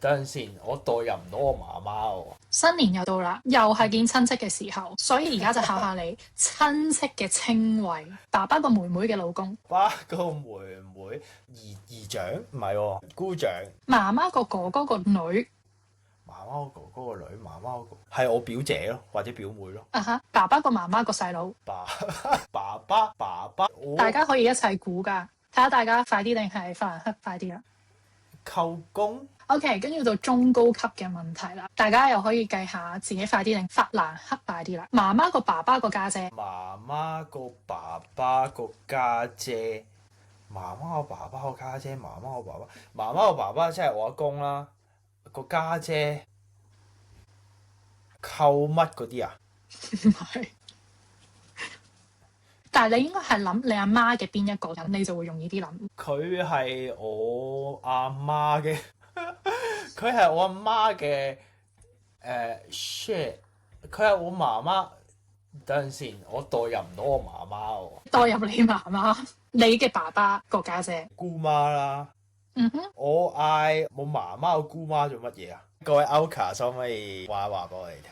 等陣先，我代入唔到我媽媽喎。新年又到啦，又係見親戚嘅時候，所以而家就考下你親戚嘅稱謂。爸爸個妹妹嘅老公，爸個妹妹姨丈唔係喎，姑丈。媽媽個哥哥個女，媽媽個哥哥個女，媽媽個係我表姐咯，或者表妹咯。爸爸個媽媽個細佬，爸爸，大家可以一齊估㗎，睇下大家快啲定係法蘭克快啲啦。舅公。OK，跟住到中高級嘅問題啦，大家又可以計下自己快啲定法蘭克快啲啦。媽媽個爸爸個家姐，媽媽個爸爸個家姐，媽媽個爸爸個家姐，媽媽個爸爸，媽媽個爸爸即係我阿公啦，個家姐舅乜嗰啲啊？唔係，但係你應該係諗你阿媽嘅邊一個人，你就會容易啲諗。佢係我阿媽嘅，佢係我阿媽嘅shit，佢係我媽媽。等陣先，我代入唔到我媽媽喎。代入你媽媽，你嘅爸爸個家姐，姑媽啦。我嗌我媽媽個姑媽做乜嘢啊？各位 Outcast 可唔可以話一話俾我哋聽？